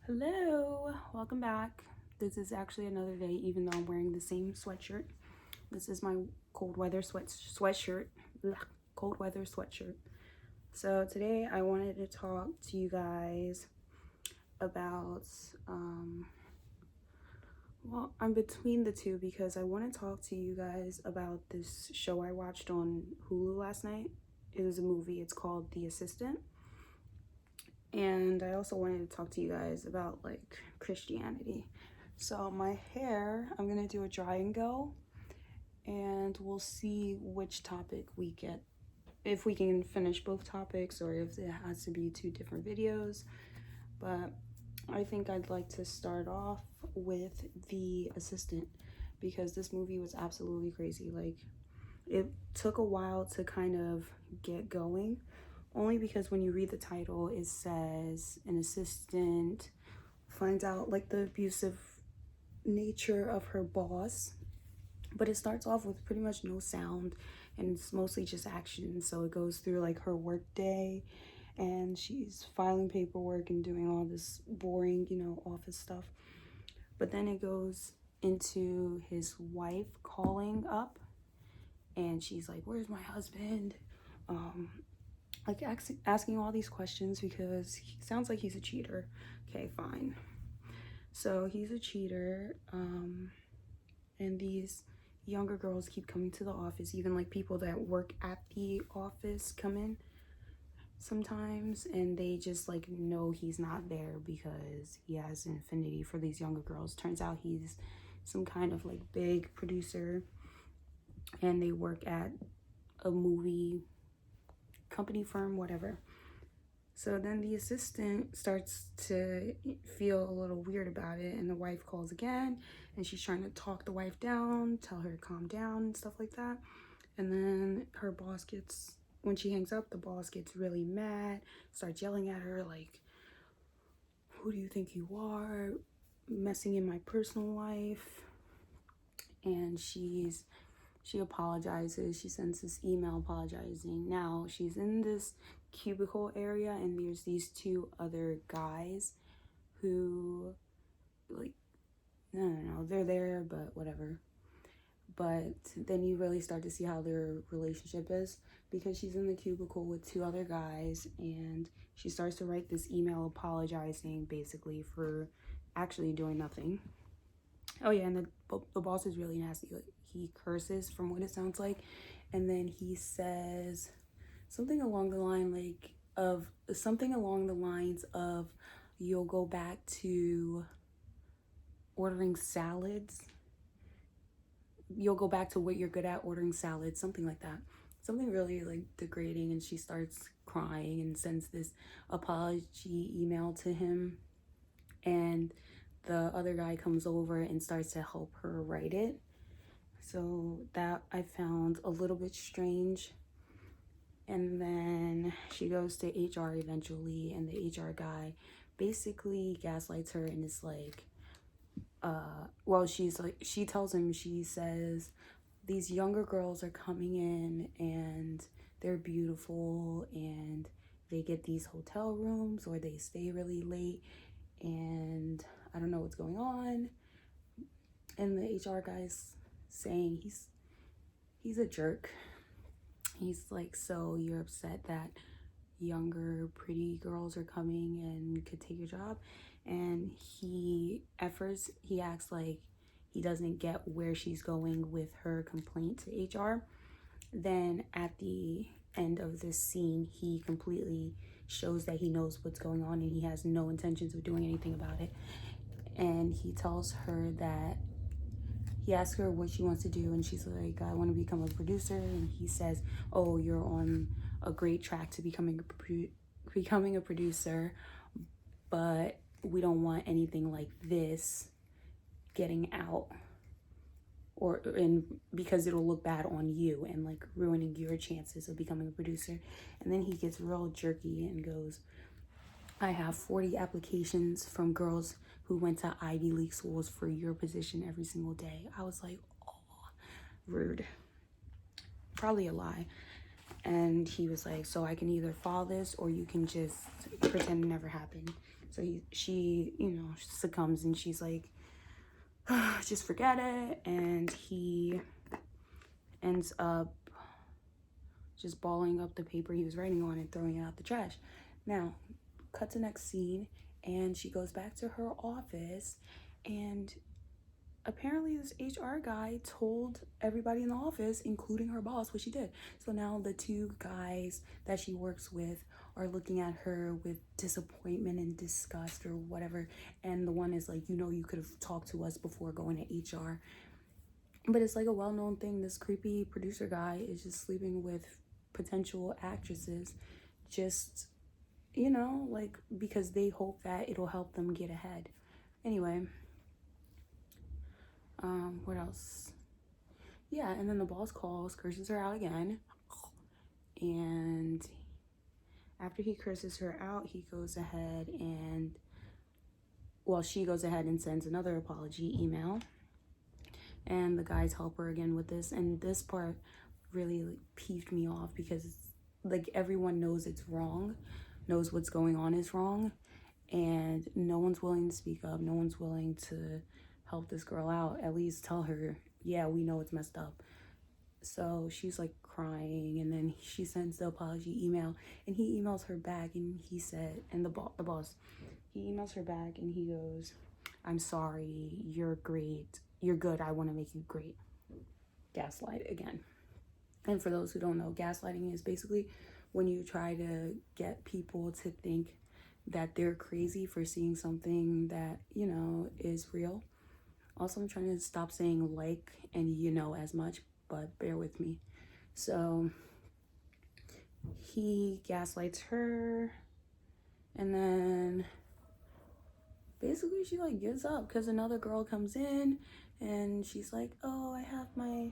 Hello, welcome back. This is actually another day, even though I'm wearing the same sweatshirt. This is my cold weather sweatshirt. Ugh, cold weather sweatshirt. So today I wanted to talk to you guys about, well, I'm between the two because I want to talk to you guys about this show I watched on Hulu last night. It was a movie. It's called The Assistant. And I also wanted to talk to you guys about like Christianity. So my hair, I'm gonna do a dry and go, and we'll see which topic we get, if we can finish both topics or if it has to be two different videos. But I think I'd like to start off with The Assistant because this movie was absolutely crazy. Like, it took a while to kind of get going, only because when you read the title, it says an assistant finds out like the abusive nature of her boss, but it starts off with pretty much no sound and it's mostly just action. So it goes through like her work day and she's filing paperwork and doing all this boring, office stuff. But then it goes into his wife calling up and she's like, "Where's my husband?" Like asking all these questions because he sounds like he's a cheater. Okay, fine. So he's a cheater, and these younger girls keep coming to the office. Even like people that work at the office come in sometimes, and they just like know he's not there because he has an affinity for these younger girls. Turns out he's some kind of like big producer, and they work at a movie company firm, whatever. So then the assistant starts to feel a little weird about it, and the wife calls again, and she's trying to talk the wife down, tell her to calm down and stuff like that. And then her boss when she hangs up, the boss gets really mad, starts yelling at her like, "Who do you think you are? Messing in my personal life." And she apologizes. She sends this email apologizing. Now she's in this cubicle area and there's these two other guys who, like, no, they're there, but whatever. But then you really start to see how their relationship is because she's in the cubicle with two other guys and she starts to write this email apologizing basically for actually doing nothing. Oh yeah, and the boss is really nasty. Like, he curses from what it sounds like, and then he says something along the lines of you'll go back to ordering salads. You'll go back to what you're good at, ordering salads, something like that. Something really like degrading, and she starts crying and sends this apology email to him, and the other guy comes over and starts to help her write it. So that I found a little bit strange. And then she goes to HR eventually, and the HR guy basically gaslights her and is like, she tells him, she says, these younger girls are coming in and they're beautiful and they get these hotel rooms or they stay really late and I don't know what's going on. And the HR guy's saying he's a jerk. He's like, "So you're upset that younger pretty girls are coming and could take your job?" And at first he acts like he doesn't get where she's going with her complaint to HR. Then at the end of this scene, he completely shows that he knows what's going on and he has no intentions of doing anything about it. And he tells her that he asks her what she wants to do, and she's like, "I want to become a producer." And he says, "Oh, you're on a great track to becoming a producer, but we don't want anything like this getting out, because it'll look bad on you and like ruining your chances of becoming a producer." And then he gets real jerky and goes, "I have 40 applications from girls who went to Ivy League schools for your position every single day." I was like, oh, rude. Probably a lie. And he was like, "So I can either follow this or you can just pretend it never happened." So she, you know, succumbs, and she's like, just forget it. And he ends up just balling up the paper he was writing on and throwing it out the trash. Now, cut to next scene, and she goes back to her office, and apparently this HR guy told everybody in the office, including her boss, what she did. So now the two guys that she works with are looking at her with disappointment and disgust or whatever. And the one is like, you know, you could have talked to us before going to HR. But it's like a well-known thing. This creepy producer guy is just sleeping with potential actresses, just, you know, like, because they hope that it'll help them get ahead. Anyway, what else? Yeah, and then the boss calls, curses her out again, and after he curses her out, he goes ahead and, well, she goes ahead and sends another apology email, and the guys help her again with this. And this part really like peeved me off, because like everyone knows it's wrong, knows what's going on is wrong, and no one's willing to speak up, no one's willing to help this girl out, at least tell her, yeah, we know it's messed up. So she's like crying, and then she sends the apology email, and he emails her back, and he said, and the boss, he emails her back, and he goes, I'm sorry, you're great, you're good, I want to make you great. Gaslight again. And for those who don't know, gaslighting is basically when you try to get people to think that they're crazy for seeing something that, you know, is real. Also, I'm trying to stop saying like and you know as much, but bear with me. So he gaslights her, and then basically she like gives up because another girl comes in, and she's like, oh, I have my,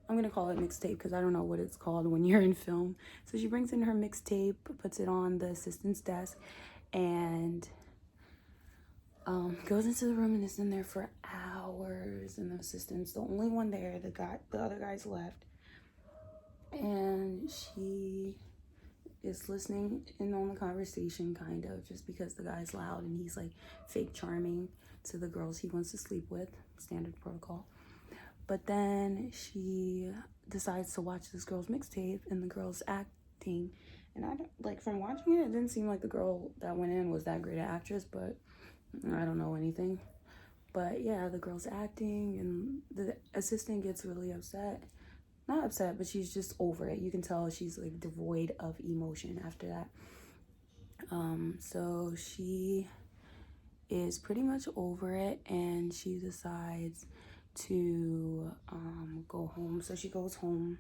I'm gonna call it mixtape because I don't know what it's called when you're in film. So she brings in her mixtape, puts it on the assistant's desk, and goes into the room and is in there for hours. And the assistant's the only one there. The other guys left, and she is listening in on the conversation, kind of, just because the guy's loud and he's like fake charming to the girls he wants to sleep with, standard protocol. But then she decides to watch this girl's mixtape, and the girl's acting, and I don't, like, from watching it, it didn't seem like the girl that went in was that great an actress, but I don't know anything. But yeah, the girl's acting, and the assistant gets really upset. Not upset, but she's just over it. You can tell she's like devoid of emotion after that. So she is pretty much over it, and she decides to go home. So she goes home.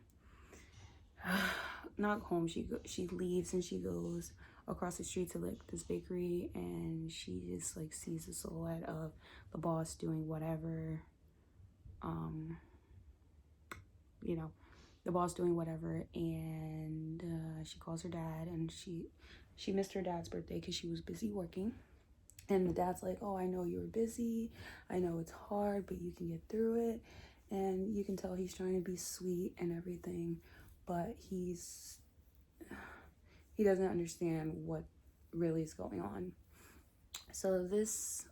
Not home, she leaves, and she goes across the street to like this bakery, and she just like sees the silhouette of the boss doing whatever, you know, the boss doing whatever. And she calls her dad, and she missed her dad's birthday because she was busy working. And the dad's like, oh, I know you were busy, I know it's hard, but you can get through it. And you can tell he's trying to be sweet and everything, but he doesn't understand what really is going on. So this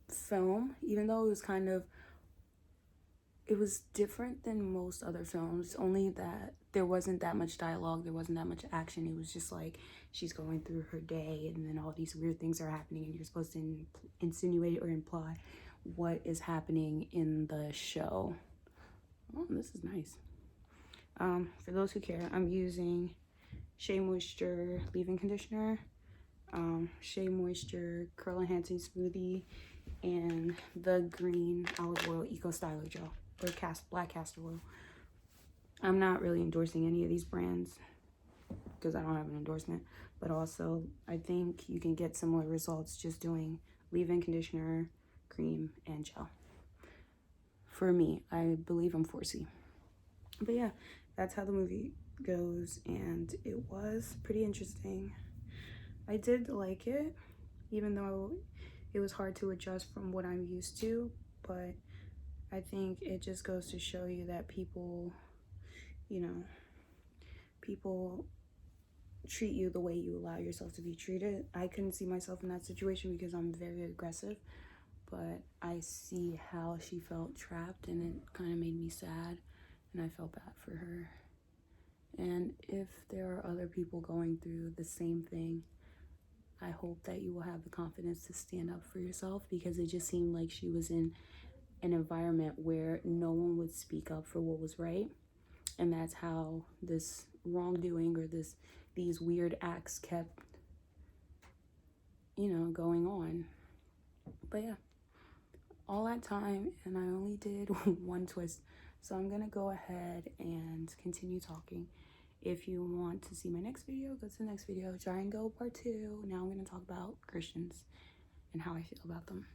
film, even though it was it was different than most other films, only that there wasn't that much dialogue, there wasn't that much action. It was just like she's going through her day, and then all these weird things are happening, and you're supposed to insinuate or imply what is happening in the show. Oh, this is nice. For those who care, I'm using Shea Moisture leave-in conditioner, Shea Moisture curl enhancing smoothie, and the green olive oil eco styler gel, or black castor oil. I'm not really endorsing any of these brands because I don't have an endorsement, but also I think you can get similar results just doing leave-in conditioner, cream, and gel. For me, I believe I'm 4C. But yeah, that's how the movie goes, and it was pretty interesting. I did like it, even though it was hard to adjust from what I'm used to, but I think it just goes to show you that people, you know, people treat you the way you allow yourself to be treated. I couldn't see myself in that situation because I'm very aggressive, but I see how she felt trapped, and it kind of made me sad, and I felt bad for her. And if there are other people going through the same thing, I hope that you will have the confidence to stand up for yourself, because it just seemed like she was in an environment where no one would speak up for what was right. And that's how this wrongdoing or these weird acts kept, going on. But yeah, all that time, and I only did one twist. So I'm gonna go ahead and continue talking. If you want to see my next video, go to the next video. Try and go part 2. Now I'm gonna talk about Christians and how I feel about them.